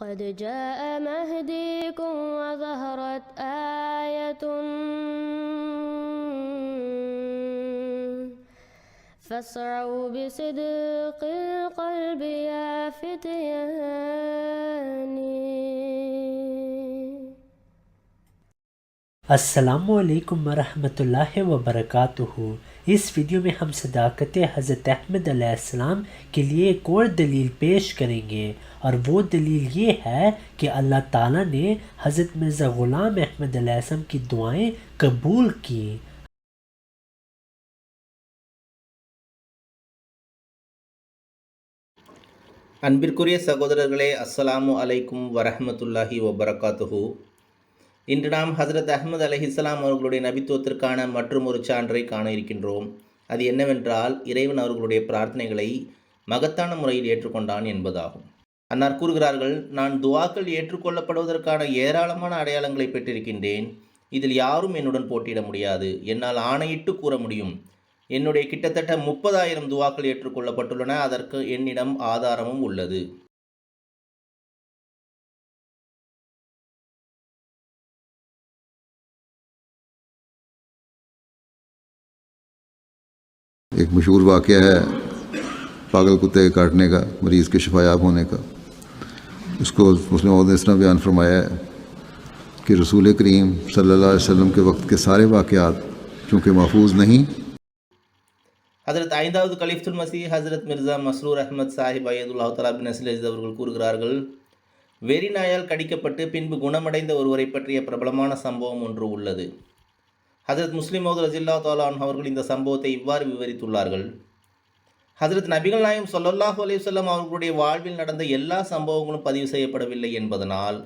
قد جاء مهديكم وظهرت آية فاسعوا بصدق القلب يا فتياني. अस्सलामुअलैकुम वरहमतुल्लाहि वबरकातुहू। इस वीडियो में हम सदाकत हज़रत अहमद अलैहिस्सलाम के लिए एक और दलील पेश करेंगे, और वो दलील ये है कि अल्लाह ताला ने हज़रत मिर्ज़ा ग़ुलाम अहमद अलैहिस्सलाम की दुआएं कबूल की। அன்பிற்குரிய சகோதரர்களே, அஸ்ஸலாமு அலைக்கும் வரஹ்மத்துல்லாஹி வபரகாத்துஹு. இன்று நாம் ஹஜ்ரத் அஹ்மத் அலைஹிஸ்ஸலாம் அவர்களுடைய நபித்துவத்திற்கான மற்றும் ஒரு சான்றை காண இருக்கின்றோம். அது என்னவென்றால், இறைவன் அவர்களுடைய பிரார்த்தனைகளை மகத்தான முறையில் ஏற்றுக்கொண்டான் என்பதாகும். அன்னார் கூறுகிறார்கள், நான் துவாக்கள் ஏற்றுக்கொள்ளப்படுவதற்கான ஏராளமான அடையாளங்களை பெற்றிருக்கின்றேன். இதில் யாரும் என்னுடன் போட்டியிட முடியாது. என்னால் ஆணையிட்டு கூற முடியும், என்னுடைய கிட்டத்தட்ட 30,000 துவாக்கள் ஏற்றுக்கொள்ளப்பட்டுள்ளன. அதற்கு என்னிடம் ஆதாரமும் உள்ளது. एक मशहूर वाक़या है पागल कुत्ते के काटने का, मरीज़ के शफायाब होने का। इसको मुस्लिम औद ने इस तरह बयान फरमाया है कि रसूल करीम सल्लल्लाहु अलैहि वसल्लम के वक्त के सारे वाक़यात चूँकि महफूज नहीं। ஹஜரத் 5வது கலீஃபத்துல் மஸீஹ் ஹஜரத் மிர்சா மஸ்ரூர் அஹ்மத் சாஹிப் அய்யதுல்லாஹு தஆலா பின் அஸ்ல் அஜீஸ் அவர்கள் கூறுகிறார்கள், வெறிநாயால் கடிக்கப்பட்டு பின்பு குணமடைந்த ஒருவரை பற்றிய பிரபலமான சம்பவம் ஒன்று உள்ளது. ஹஜரத் முஸ்லிம் மௌத் ரஸியல்லாஹு தஆலா அன்ஹு அவர்கள் இந்த சம்பவத்தை இவ்வாறு விவரித்துள்ளார்கள். ஹஜரத் நபிகள் நாயகம் ஸல்லல்லாஹு அலைஹி வஸல்லம் அவர்களுடைய வாழ்வில் நடந்த எல்லா சம்பவங்களும் பதிவு செய்யப்படவில்லை என்பதனால்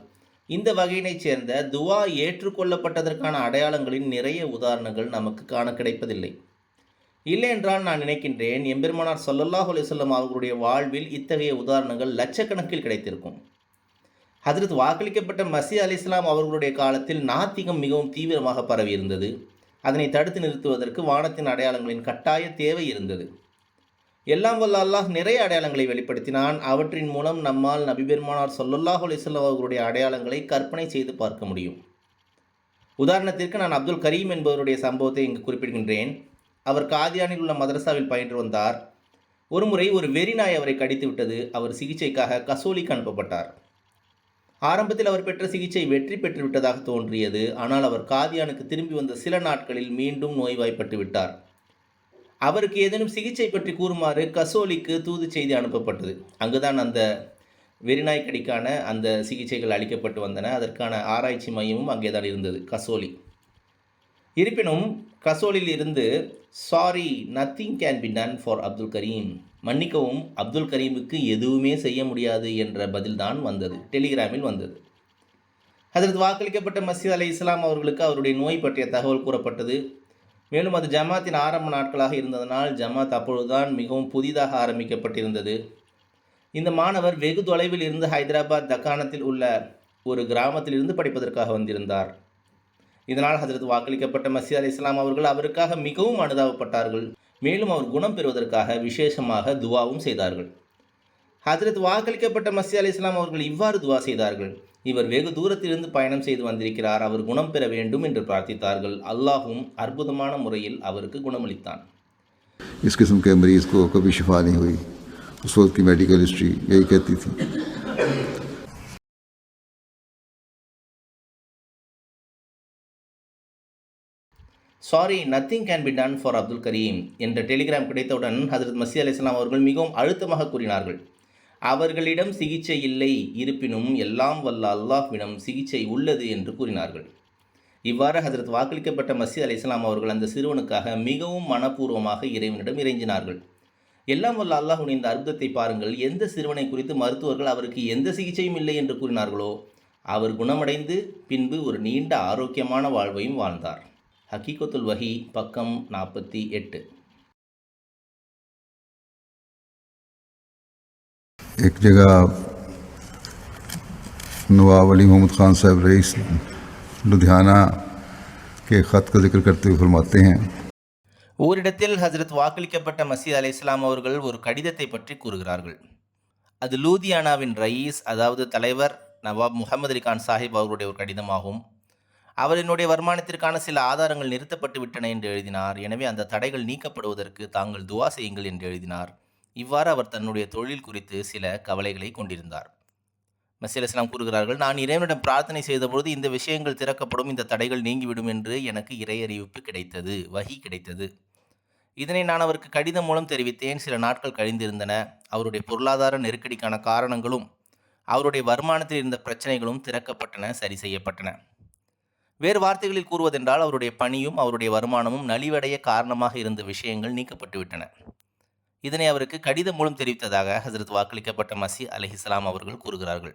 இந்த வகையினைச் சேர்ந்த துவா ஏற்றுக்கொள்ளப்பட்டதற்கான அடையாளங்களின் நிறைய உதாரணங்கள் நமக்கு காண கிடைப்பதில்லை. இல்லை என்றால் நான் நினைக்கின்றேன், எம்பெருமானார் ஸல்லல்லாஹு அலைஹி வஸல்லம் அவர்களுடைய வாழ்வில் இத்தகைய உதாரணங்கள் லட்சக்கணக்கில் கிடைத்திருக்கும். ஹஜரத் வாக்களிக்கப்பட்ட மஸீஹ் அலைஹிஸ்ஸலாம் அவர்களுடைய காலத்தில் நாத்திகம் மிகவும் தீவிரமாக பரவி இருந்தது. அதனை தடுத்து நிறுத்துவதற்கு வானத்தின் அடையாளங்களின் கட்டாய தேவை இருந்தது. எல்லாம் வல்ல அல்லாஹ் நிறைய அடையாளங்களை வெளிப்படுத்தினான். அவற்றின் மூலம் நம்மால் நபி பெருமானார் ஸல்லல்லாஹு அலைஹி வஸல்லம் அவர்களுடைய அடையாளங்களை கற்பனை செய்து பார்க்க முடியும். உதாரணத்திற்கு நான் அப்துல் கரீம் என்பவருடைய சம்பவத்தை இங்கு குறிப்பிடுகின்றேன். அவர் காதியானில் உள்ள மதரசாவில் பயின்று வந்தார். ஒருமுறை ஒரு வெறிநாய் அவரை கடித்து விட்டது. அவர் சிகிச்சைக்காக கசோலிக்கு அனுப்பப்பட்டார். ஆரம்பத்தில் அவர் பெற்ற சிகிச்சை வெற்றி பெற்று விட்டதாக தோன்றியது. ஆனால் அவர் காதியானுக்கு திரும்பி வந்த சில நாட்களில் மீண்டும் நோய்வாய்ப்பட்டு விட்டார். அவருக்கு ஏதேனும் சிகிச்சை பற்றி கூறுமாறு கசோலிக்கு தூது செய்தி அனுப்பப்பட்டது. அங்குதான் அந்த வெறிநாய் கடிக்கான அந்த சிகிச்சைகள் அளிக்கப்பட்டு வந்தன. அதற்கான ஆராய்ச்சி மையமும் அங்கேதான் இருந்தது, கசோலி. இருப்பினும் கசோலில் இருந்து sorry nothing can be done for Abdul Karim, மன்னிக்கவும் அப்துல் கரீமுக்கு எதுவுமே செய்ய முடியாது என்ற பதில்தான் வந்தது, டெலிகிராமில் வந்தது. ஹஜரத் வாக்களிக்கப்பட்ட மஸீஹ் அலைஹிஸ்ஸலாம் அவர்களுக்கு அவருடைய நோய் பற்றிய தகவல் கூறப்பட்டது. மேலும் அது ஜமாத்தின் ஆரம்ப நாட்களாக இருந்ததனால் ஜமாத் அப்பொழுதுதான் மிகவும் புதிதாக ஆரம்பிக்கப்பட்டிருந்தது. இந்த மாணவர் வெகு தொலைவில் இருந்து ஹைதராபாத் தக்காணத்தில் உள்ள ஒரு கிராமத்தில் இருந்து படிப்பதற்காக வந்திருந்தார். இதனால் ஹஜரத் வாக்களிக்கப்பட்ட மஸீஹ் அலைஹிஸ்ஸலாம் அவர்கள் அவருக்காக மிகவும் அனுதாபப்பட்டார்கள். மேலும் அவர் குணம் பெறுவதற்காக விசேஷமாக துவாவும் செய்தார்கள். ஹஜரத் வாக்களிக்கப்பட்ட மஸீஹ் அலைஹிஸ்ஸலாம் அவர்கள் இவ்வாறு துவா செய்தார்கள், இவர் வெகு தூரத்திலிருந்து பயணம் செய்து வந்திருக்கிறார், அவர் குணம் பெற வேண்டும் என்று பிரார்த்தித்தார்கள். அல்லாஹும் அற்புதமான முறையில் அவருக்கு குணமளித்தான். इस किस्म के मरीज़ को कभी शिफा नहीं हुई। उस वक्त की मेडिकल हिस्ट्री यही कहती थी। Sorry nothing can be done for Abdul Karim என்ற டெலிகிராம் கிடைத்தவுடன் ஹஜரத் மஸீஹ் அலைஹிஸ்ஸலாம் அவர்கள் மிகவும் அழுத்தமாக கூறினார்கள், அவர்களிடம் சிகிச்சை இல்லை, இருப்பினும் எல்லாம் வல்ல அல்லாஹ்விடம் சிகிச்சை உள்ளது என்று கூறினார்கள். இவ்வாறு ஹஜரத் வாக்களிக்கப்பட்ட மஸீஹ் அலைஹிஸ்ஸலாம் அவர்கள் அந்த சிறுவனுக்காக மிகவும் மனப்பூர்வமாக இறைவனிடம் இறைஞ்சினார்கள். எல்லாம் வல்ல அல்லாஹ்வின் இந்த அற்புதத்தை பாருங்கள். எந்த சிறுவனை குறித்து மருத்துவர்கள் அவருக்கு எந்த சிகிச்சையும் இல்லை என்று கூறினார்களோ அவர் குணமடைந்து பின்பு ஒரு நீண்ட ஆரோக்கியமான வாழ்வையும் வாழ்ந்தார். ஹக்கீகத்துல் வஹி பக்கம் 48. एक जगह नवाब अली मोहम्मद खान साहब रईस लुधियाना के ख़त का जिक्र करते हुए फरमाते हैं, ஓரிடத்தில் ஹஜரத் வாக்களிக்கப்பட்ட மஸீஹ் அலைஹிஸ்ஸலாம் அவர்கள் ஒரு கடிதத்தை பற்றி கூறுகிறார்கள். அது லூதியானாவின் ரயீஸ், அதாவது தலைவர் நவாப் முகமது அலி கான் சாஹிப் அவர்களுடைய ஒரு கடிதமாகும். அவர் என்னுடைய வருமானத்திற்கான சில ஆதாரங்கள் நிறுத்தப்பட்டு விட்டன என்று எழுதினார். எனவே அந்த தடைகள் நீக்கப்படுவதற்கு தாங்கள் துவா செய்யுங்கள் என்று எழுதினார். இவ்வாறு அவர் தன்னுடைய தொழில் குறித்து சில கவலைகளை கொண்டிருந்தார். மஸீஹ் அலைஹிஸ்ஸலாம் கூறுகிறார்கள், நான் இறைவனிடம் பிரார்த்தனை செய்தபொழுது இந்த விஷயங்கள் திறக்கப்படும், இந்த தடைகள் நீங்கிவிடும் என்று எனக்கு இறை அறிவிப்பு கிடைத்தது, வஹி கிடைத்தது. இதனை நான் அவருக்கு கடிதம் மூலம் தெரிவித்தேன். சில நாட்கள் கழிந்திருந்தன. அவருடைய பொருளாதார நெருக்கடிக்கான காரணங்களும் அவருடைய வருமானத்தில் இருந்த பிரச்சனைகளும் திறக்கப்பட்டன, சரி செய்யப்பட்டன. வேறு வார்த்தைகளில் கூறுவதென்றால் அவருடைய பணியும் அவருடைய வருமானமும் நலிவடைய காரணமாக இருந்த விஷயங்கள் நீக்கப்பட்டு விட்டன. இதனை அவருக்கு கடிதம் மூலம் தெரிவித்ததாக ஹசரத் வாக்களிக்கப்பட்ட மஸீஹ் அலைஹிஸ்ஸலாம் அவர்கள் கூறுகிறார்கள்.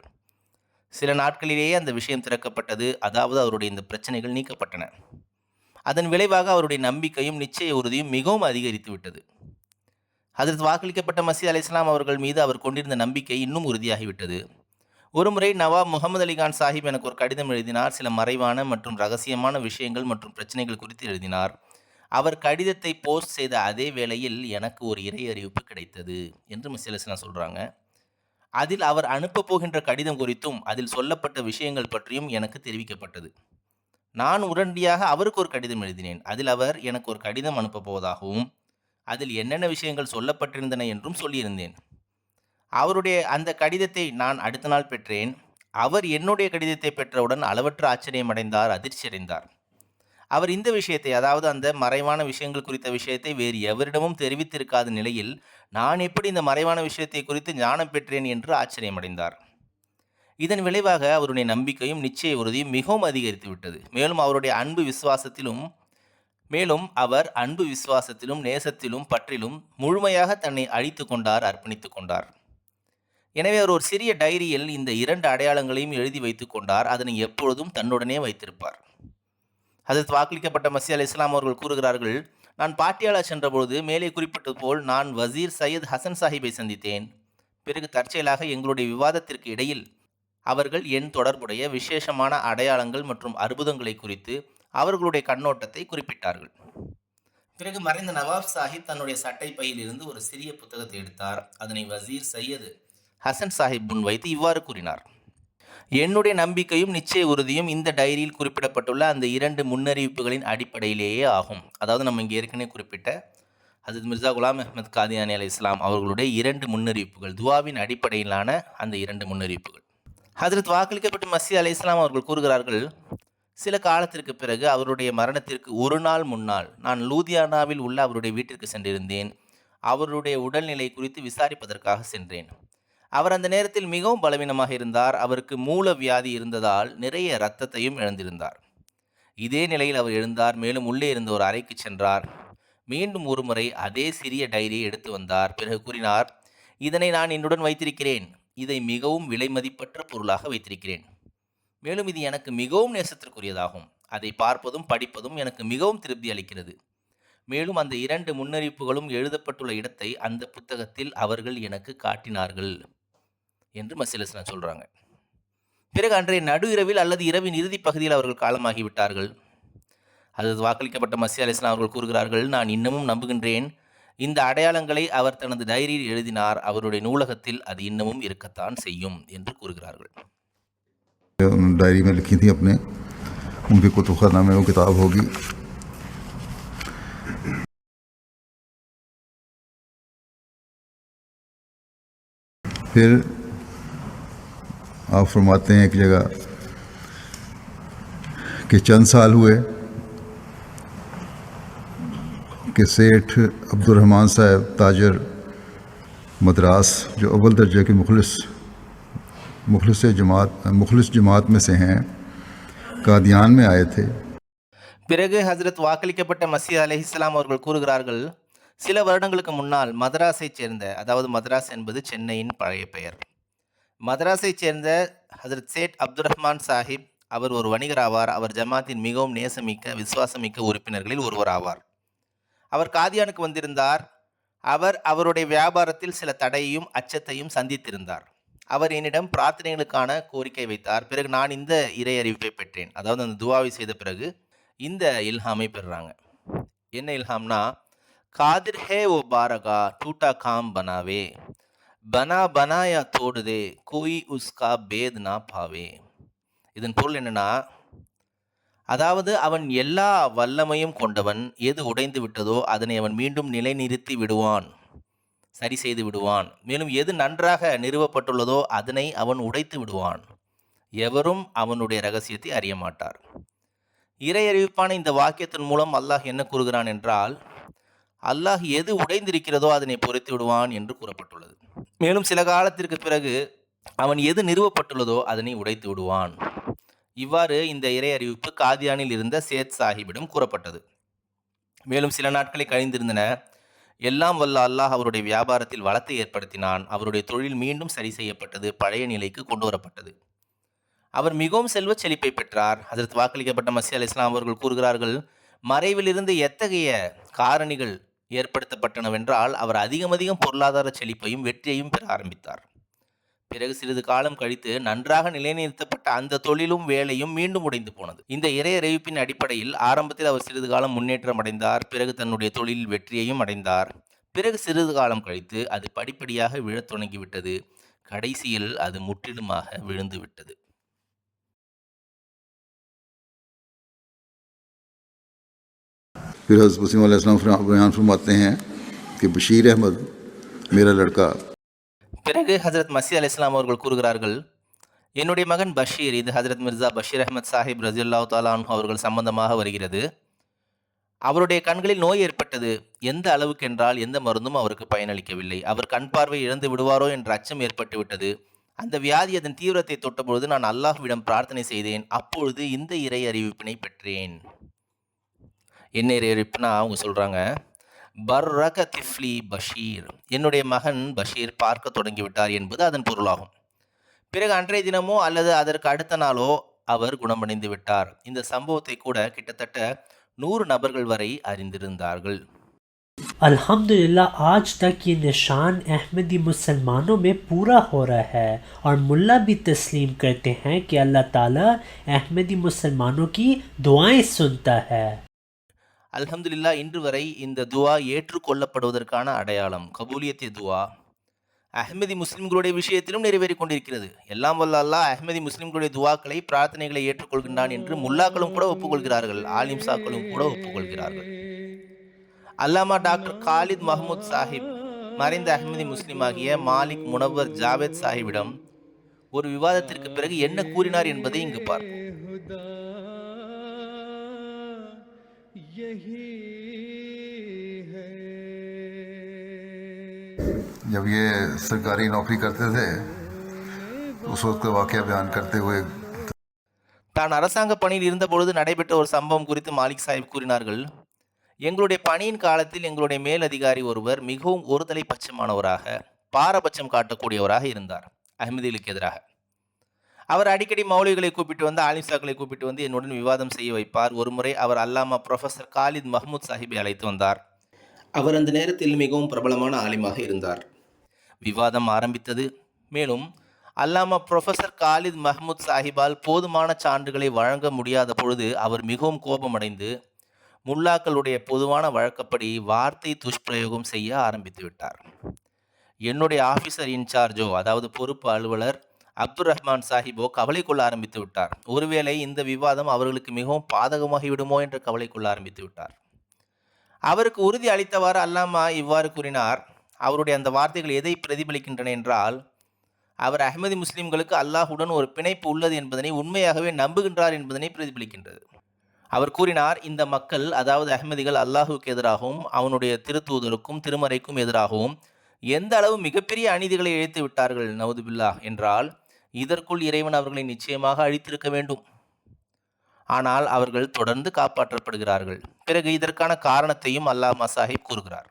சில நாட்களிலேயே அந்த விஷயம் திறக்கப்பட்டது, அதாவது அவருடைய இந்த பிரச்சனைகள் நீக்கப்பட்டன. அதன் விளைவாக அவருடைய நம்பிக்கையும் நிச்சய உறுதியும் மிகவும் அதிகரித்து விட்டது. ஹசரத் வாக்களிக்கப்பட்ட மஸீஹ் அலைஹிஸ்ஸலாம் அவர்கள் மீது அவர் கொண்டிருந்த நம்பிக்கை இன்னும் உறுதியாகிவிட்டது. ஒருமுறை நவாப் முகமது அலி கான் சாஹிப் எனக்கு ஒரு கடிதம் எழுதினார். சில மறைவான மற்றும் ரகசியமான விஷயங்கள் மற்றும் பிரச்சனைகள் குறித்து எழுதினார். அவர் கடிதத்தை போஸ்ட் செய்த அதே வேளையில் எனக்கு ஒரு இறை அறிவிப்பு கிடைத்தது என்று மஸீஹ் அலைஹிஸ்ஸலாம் சொல்கிறாங்க. அதில் அவர் அனுப்பப் போகின்ற கடிதம் குறித்தும் அதில் சொல்லப்பட்ட விஷயங்கள் பற்றியும் எனக்கு தெரிவிக்கப்பட்டது. நான் உடனடியாக அவருக்கு ஒரு கடிதம் எழுதினேன். அதில் அவர் எனக்கு ஒரு கடிதம் அனுப்பப் போவதாகவும் அதில் என்னென்ன விஷயங்கள் சொல்லப்பட்டிருந்தன என்றும் சொல்லியிருந்தேன். அவருடைய அந்த கடிதத்தை நான் அடுத்த நாள் பெற்றேன். அவர் என்னுடைய கடிதத்தை பெற்றவுடன் அளவற்ற ஆச்சரியமடைந்தார், அதிர்ச்சி அடைந்தார். அவர் இந்த விஷயத்தை, அதாவது அந்த மறைவான விஷயங்கள் குறித்த விஷயத்தை வேறு எவரிடமும் தெரிவித்திருக்காத நிலையில் நான் எப்படி இந்த மறைவான விஷயத்தை குறித்து ஞானம் பெற்றேன் என்று ஆச்சரியமடைந்தார். இதன் விளைவாக அவருடைய நம்பிக்கையும் நிச்சய உறுதியும் மிகவும் அதிகரித்து விட்டது. மேலும் அவர் அன்பு விசுவாசத்திலும் நேசத்திலும் பற்றிலும் முழுமையாக தன்னை அழித்து கொண்டார், அர்ப்பணித்து கொண்டார். எனவே அவர் ஒரு சிறிய டைரியில் இந்த 2 அடையாளங்களையும் எழுதி வைத்து கொண்டார். அதனை எப்பொழுதும் தன்னுடனே வைத்திருப்பார். ஹசரத் வாக்களிக்கப்பட்ட மஸீஹ் அலைஹிஸ்ஸலாம் அவர்கள் கூறுகிறார்கள், நான் பாட்டியாலா சென்றபொழுது மேலே குறிப்பிட்டது போல் நான் வசீர் சையத் ஹசன் சாஹிப்பை சந்தித்தேன். பிறகு தற்செயலாக எங்களுடைய விவாதத்திற்கு இடையில் அவர்கள் என் தொடர்புடைய விசேஷமான அடையாளங்கள் மற்றும் அற்புதங்களை குறித்து அவர்களுடைய கண்ணோட்டத்தை குறிப்பிட்டார்கள். பிறகு மறைந்த நவாப் சாஹிப் தன்னுடைய சட்டை பையில் இருந்து ஒரு சிறிய புத்தகத்தை எடுத்தார். அதனை வசீர் சையது ஹசன் சாஹிப் முன் வைத்து இவ்வாறு கூறினார், என்னுடைய நம்பிக்கையும் நிச்சய உறுதியும் இந்த டைரியில் குறிப்பிடப்பட்டுள்ள அந்த 2 முன்னறிவிப்புகளின் அடிப்படையிலேயே ஆகும். அதாவது நம்ம இங்கே ஏற்கனவே குறிப்பிட்ட ஹஜ்ரத் மிர்சா குலாம் அஹ்மத் காதியானி அலைஹிஸ்ஸலாம் அவர்களுடைய 2 முன்னறிவிப்புகள், துவாவின் அடிப்படையிலான அந்த 2 முன்னறிவிப்புகள். ஹஜ்ரத் வாக்களிக்கப்பட்ட மஸீஹ் அலைஹிஸ்ஸலாம் அவர்கள் கூறுகிறார்கள், சில காலத்திற்கு பிறகு அவருடைய மரணத்திற்கு ஒரு நாள் முன்னால் நான் லூதியானாவில் உள்ள அவருடைய வீட்டிற்கு சென்றிருந்தேன். அவருடைய உடல்நிலை குறித்து விசாரிப்பதற்காக சென்றேன். அவர் அந்த நேரத்தில் மிகவும் பலவீனமாக இருந்தார். அவருக்கு மூல வியாதி இருந்ததால் நிறைய இரத்தத்தையும் இழந்திருந்தார். இதே நிலையில் அவர் எழுந்தார். மேலும் உள்ளே இருந்த ஒரு அறைக்கு சென்றார். மீண்டும் ஒரு முறை அதே சிறிய டைரியை எடுத்து வந்தார். பிறகு கூறினார், இதனை நான் என்னுடன் வைத்திருக்கிறேன். இதை மிகவும் விலை மதிப்பற்ற பொருளாக வைத்திருக்கிறேன். மேலும் இது எனக்கு மிகவும் நேசத்திற்குரியதாகும். அதை பார்ப்பதும் படிப்பதும் எனக்கு மிகவும் திருப்தி அளிக்கிறது. மேலும் அந்த 2 முன்னறிவிப்புகளும் எழுதப்பட்டுள்ள இடத்தை அந்த புத்தகத்தில் அவர்கள் எனக்கு காட்டினார்கள் என்று மஸீஹ் அலைஹிஸ்ஸலாம் சொல்கிறாங்க. பிறகு அன்றைய நடு இரவில் அல்லது இரவின் இறுதி பகுதியில் அவர்கள் காலமாகிவிட்டார்கள். அது வாக்களிக்கப்பட்ட மஸீஹ் அலைஹிஸ்ஸலாம் அவர்கள் கூறுகிறார்கள், நான் இன்னமும் நம்புகின்றேன். இந்த அடையாளங்களை அவர் தனது டைரியில் எழுதினார். அவருடைய நூலகத்தில் அது இன்னமும் இருக்கத்தான் செய்யும் என்று கூறுகிறார்கள். डायरी में लिखी थी अपने, उनके कुतुबखाना में वो किताब होगी. फिर आप फरमाते हैं एक जगह कि चंद साल हुए कि सेठ अब्दुर्रहमान साहब ताजर मद्रास, जो अव्वल दर्जे के मुखलिस जमात में से हैं, कादियान में आए थे. பிறகு ஹஜ்ரத் வாக்களிக்கப்பட்ட மஸீஹ் அலைஹிஸ்ஸலாம் அவர்கள் கூறுகிறார்கள், சில வருடங்களுக்கு முன்னால் மதராஸைச் சேர்ந்த, அதாவது மதராஸ் என்பது சென்னையின் பழைய பெயர், மதராஸைச் சேர்ந்த ஹஜ்ரத் சேட் அப்துர்ரஹ்மான் சாஹிப், அவர் ஒரு வணிகர் ஆவார். அவர் ஜமாத்தின் மிகவும் நேசமிக்க விசுவாசமிக்க உறுப்பினர்களில் ஒருவர் ஆவார். அவர் காதியானுக்கு வந்திருந்தார். அவர் அவருடைய வியாபாரத்தில் சில தடையையும் அச்சத்தையும் சந்தித்திருந்தார். அவர் என்னிடம் பிரார்த்தனைகளுக்கான கோரிக்கை வைத்தார். பிறகு நான் இந்த இறை அறிவிப்பை பெற்றேன். அதாவது அந்த துவாவை செய்த பிறகு இந்த இல்ஹாமை பெறுறாங்க. என்ன இல்ஹாம்னா, காதிர் ஹே ஓ பாரகா டூட்டா காம் பனாவே, பனா பனாயா தோடுதே கோய் உஸ்கா பேத் நா பாவே. இதன் பொருள் என்னன்னா, அதாவது அவன் எல்லா வல்லமையும் கொண்டவன், எது உடைந்து விட்டதோ அதனை அவன் மீண்டும் நிலைநிறுத்தி விடுவான், சரி செய்து விடுவான். மேலும் எது நன்றாக நிறுவப்பட்டுள்ளதோ அதனை அவன் உடைத்து விடுவான். எவரும் அவனுடைய ரகசியத்தை அறிய மாட்டார். இறை அறிவிப்பான இந்த வாக்கியத்தின் மூலம் அல்லாஹ் என்ன கூறுகிறான் என்றால், அல்லாஹ் எது உடைந்திருக்கிறதோ அதனை பொறித்து விடுவான் என்று கூறப்பட்டுள்ளது. மேலும் சில காலத்திற்கு பிறகு அவன் எது நிறுவப்பட்டுள்ளதோ அதனை உடைத்து விடுவான். இவ்வாறு இந்த இறை அறிவிப்பு காதியானில் இருந்த சேத் சாஹிபிடம் கூறப்பட்டது. மேலும் சில நாட்களை கழிந்திருந்தன. எல்லாம் வல்ல அல்லாஹ் அவருடைய வியாபாரத்தில் வளத்தை ஏற்படுத்தினான். அவருடைய தொழில் மீண்டும் சரி செய்யப்பட்டது, பழைய நிலைக்கு கொண்டு வரப்பட்டது. அவர் மிகவும் செல்வச் செழிப்பை பெற்றார். அதற்கு வாக்களிக்கப்பட்ட மஸீஹ் அலைஹிஸ்ஸலாம் அவர்கள் கூறுகிறார்கள், மறைவிலிருந்து எத்தகைய காரணிகள் ஏற்படுத்தப்பட்டனவென்றால் அவர் அதிகம் பொருளாதார செழிப்பையும் வெற்றியையும் பெற ஆரம்பித்தார். பிறகு சிறிது காலம் கழித்து நன்றாக நிலைநிறுத்தப்பட்ட அந்த தொழிலும் வேலையும் மீண்டும் உடைந்து போனது. இந்த இறை அறிவிப்பின் அடிப்படையில் ஆரம்பத்தில் அவர் சிறிது காலம் முன்னேற்றம் அடைந்தார். பிறகு தன்னுடைய தொழில் வெற்றியையும் அடைந்தார். பிறகு சிறிது காலம் கழித்து அது படிப்படியாக விழத் தொடங்கிவிட்டது. கடைசியில் அது முற்றிலுமாக விழுந்து விட்டது. फिर हज़रत वसीम अलैहिस्सलाम बयान फरमाते हैं कि बशीर अहमद मेरा लड़का. பிறகு ஹஜரத் மஸீஹ் அலைஹிஸ்ஸலாம் அவர்கள் கூறுகிறார்கள், என்னுடைய மகன் பஷீர், இது ஹஜரத் மிர்சா பஷீர் அஹமத் சாஹிப் ரஸியல்லாஹு தஆலா அன்ஹு அவர்கள் சம்பந்தமாக வருகிறது. அவருடைய கண்களில் நோய் ஏற்பட்டது. எந்த அளவுக்கு என்றால் எந்த மருந்தும் அவருக்கு பயனளிக்கவில்லை. அவர் கண் பார்வை இழந்து விடுவாரோ என்ற அச்சம் ஏற்பட்டு விட்டது. அந்த வியாதி அதன் தீவிரத்தை தொட்டபொழுது நான் அல்லாஹ்விடம் பிரார்த்தனை செய்தேன். அப்பொழுது இந்த இறை அறிவிப்பினை பெற்றேன். என்ன இறை அறிவிப்புனா, அவங்க சொல்கிறாங்க, பர்ரக திஃப்லி பஷீர், என்னுடைய மகன் பஷீர் பார்க்க தொடங்கிவிட்டார் என்பது அதன் பொருளாகும். பிறகு அன்றைய தினமோ அல்லது அதற்கு அடுத்த நாளோ அவர் குணமடைந்து விட்டார். இந்த சம்பவத்தை கூட கிட்டத்தட்ட 100 நபர்கள் வரை அறிந்திருந்தார்கள். अल्हम्दुलिल्लाह आज तक ये निशान अहमदी मुसलमानों में पूरा हो रहा है और मुल्ला भी तस्लीम करते हैं कि अल्लाह ताला अहमदी मुसलमानों की दुआएं सुनता है. அல்ஹம்துலில்லாஹ் இன்று வரை இந்த துவா ஏற்றுக்கொள்ளப்படுவதற்கான அடையாளம் கபூலியத்திய துவா அஹ்மதி முஸ்லிம்களுடைய விஷயத்திலும் நிறைவேறி கொண்டிருக்கிறது. எல்லாம் வல்ல அல்லாஹ் அஹ்மதி முஸ்லிம்களுடைய துவாக்களை, பிரார்த்தனைகளை ஏற்றுக்கொள்கின்றான் என்று முல்லாக்களும் கூட ஒப்புக்கொள்கிறார்கள், ஆலிம் சாக்களும் கூட ஒப்புக்கொள்கிறார்கள். அல்லாமா டாக்டர் காலித் மஹமூத் சாஹிப் மறைந்த அஹ்மதி முஸ்லிமாகிய மாலிக் முனவர் ஜாவேத் சாஹிபிடம் ஒரு விவாதத்திற்கு பிறகு என்ன கூறினார் என்பதை இங்கு பார்ப்போம். जब ये सरकारी नौकरी करते थे उस वक्त का वाक़या बयान करते हुए தான் அரசாங்க பணியில் இருந்தபொழுது நடைபெற்ற ஒரு சம்பவம் குறித்து மாலிக் சாஹிப் கூறினார்கள். எங்களுடைய பணியின் காலத்தில் எங்களுடைய மேலதிகாரி ஒருவர் மிகவும் ஒருதலை பட்சமானவராக, பாரபட்சம் காட்டக்கூடியவராக இருந்தார் அஹ்மதிகளுக்கு எதிராக. அவர் அடிக்கடி மௌலிகளை கூப்பிட்டு வந்து, ஆலிம்சாக்களை கூப்பிட்டு வந்து என்னுடன் விவாதம் செய்ய வைப்பார். ஒருமுறை அவர் அல்லாமா ப்ரொஃபஸர் காலித் மஹமூத் சாஹிப்பை அழைத்து வந்தார். அவர் அந்த நேரத்தில் மிகவும் பிரபலமான ஆலிமாக இருந்தார். விவாதம் ஆரம்பித்தது. மேலும் அல்லாமா ப்ரொஃபஸர் காலித் மஹமூத் சாஹிபால் போதுமான சான்றுகளை வழங்க முடியாத பொழுது அவர் மிகவும் கோபமடைந்து முல்லாக்களுடைய பொதுவான வழக்கப்படி வார்த்தை துஷ்பிரயோகம் செய்ய ஆரம்பித்து விட்டார். என்னுடைய ஆஃபீஸர் இன்சார்ஜோ, அதாவது பொறுப்பு அலுவலர் அப்துல் ரஹ்மான் சாஹிபோ கவலை கொள்ள ஆரம்பித்து விட்டார். ஒருவேளை இந்த விவாதம் அவர்களுக்கு மிகவும் பாதகமாகிவிடுமோ என்று கவலை கொள்ள ஆரம்பித்து விட்டார். அவருக்கு உறுதி அளித்தவாறு அல்லாமா இவ்வாறு கூறினார். அவருடைய அந்த வார்த்தைகள் எதை பிரதிபலிக்கின்றன என்றால், அவர் அஹ்மதி முஸ்லிம்களுக்கு அல்லாஹுடன் ஒரு பிணைப்பு உள்ளது என்பதனை உண்மையாகவே நம்புகின்றார் என்பதனை பிரதிபலிக்கின்றது. அவர் கூறினார், இந்த மக்கள், அதாவது அஹ்மதிகள், அல்லாஹுக்கு எதிராகவும் அவனுடைய திருத்தூதருக்கும் திருமறைக்கும் எதிராகவும் எந்த அளவு மிகப்பெரிய அநீதிகளை இழைத்து விட்டார்கள் நவுதுபில்லாஹ் என்றால், இதற்குள் இறைவன் அவர்களை நிச்சயமாக அழித்திருக்க வேண்டும். ஆனால் அவர்கள் தொடர்ந்து காப்பாற்றப்படுகிறார்கள். பிறகு இதற்கான காரணத்தையும் அல்லாமா சாஹிப் கூறுகிறார்.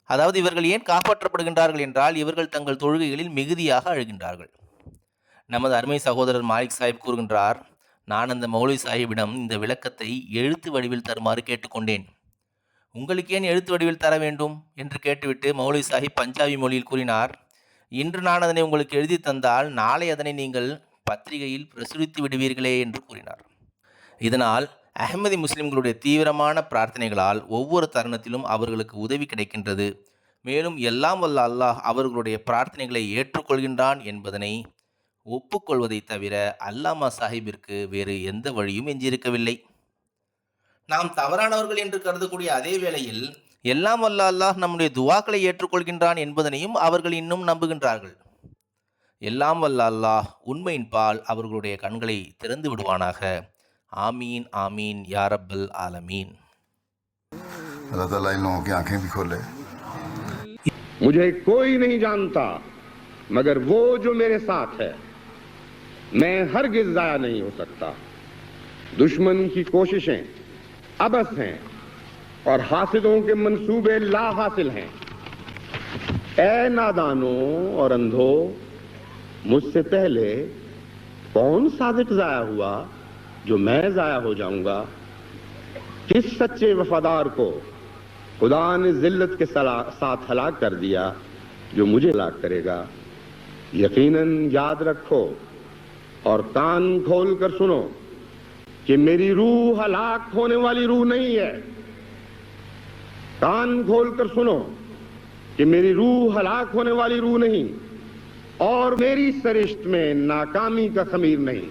அதாவது இவர்கள் ஏன் காப்பாற்றப்படுகின்றார்கள் என்றால், இவர்கள் தங்கள் தொழுகைகளில் மிகுதியாக அழுகின்றார்கள். நமது அருமை சகோதரர் மாலிக் சாஹிப் கூறுகின்றார், நான் அந்த மௌலவி சாஹிப்பிடம் இந்த விளக்கத்தை எழுத்து வடிவில் தருமாறு கேட்டுக்கொண்டேன். உங்களுக்கு ஏன் எழுத்து வடிவில் தர வேண்டும் என்று கேட்டுவிட்டு மௌலவி சாஹிப் பஞ்சாபி மொழியில் கூறினார், இன்று நான் அதனை உங்களுக்கு எழுதி தந்தால் நாளை அதனை நீங்கள் பத்திரிகையில் பிரசுரித்து விடுவீர்களே என்று கூறினார். இதனால் அஹ்மதி முஸ்லிம்களுடைய தீவிரமான பிரார்த்தனைகளால் ஒவ்வொரு தருணத்திலும் அவர்களுக்கு உதவி கிடைக்கின்றது. மேலும் எல்லாம் வல்ல அல்லாஹ் அவர்களுடைய பிரார்த்தனைகளை ஏற்றுக்கொள்கின்றான் என்பதனை ஒப்புக்கொள்வதை தவிர அல்லாமா சாஹிப்பிற்கு வேறு எந்த வழியும் எஞ்சியிருக்கவில்லை. நாம் தவறானவர்கள் என்று கருதக்கூடிய அதே வேளையில் எல்லாம் வல்ல அல்லாஹ் நம்முடைய துவாக்களை ஏற்றுக்கொள்கின்றான் என்பதனையும் அவர்கள் இன்னும் நம்புகின்றார்கள். எல்லாம் வல்ல அல்லாஹ் உண்மையின் பால் அவர்களுடைய கண்களை திறந்து விடுவானாக. ஆமீன் ஆமீன் யா ரப்பல் ஆலமீன். अल्लाह ताला इन लोगों की आंखें भी खोले। मुझे कोई नहीं जानता मगर वो जो मेरे साथ है, मैं हरगिज़ ज़ाया नहीं हो सकता। दुश्मन की कोशिशें अबस हैं और हासिदों के मंसूबे ला हासिल हैं। ऐ नादानों और अंधों, मुझसे पहले कौन सादिक ज़ाया हुआ जो मैं ज़ाया हो जाऊंगा? किस सच्चे वफादार को खुदा ने जिल्लत के साथ हलाक कर दिया जो मुझे हलाक करेगा? यकीनन याद रखो और कान खोल कर सुनो कि मेरी रूह हलाक होने वाली रूह नहीं है। कान खोल कर सुनो कि मेरी रूह हलाक होने वाली रूह नहीं और मेरी सरिश्त में नाकामी का खमीर नहीं।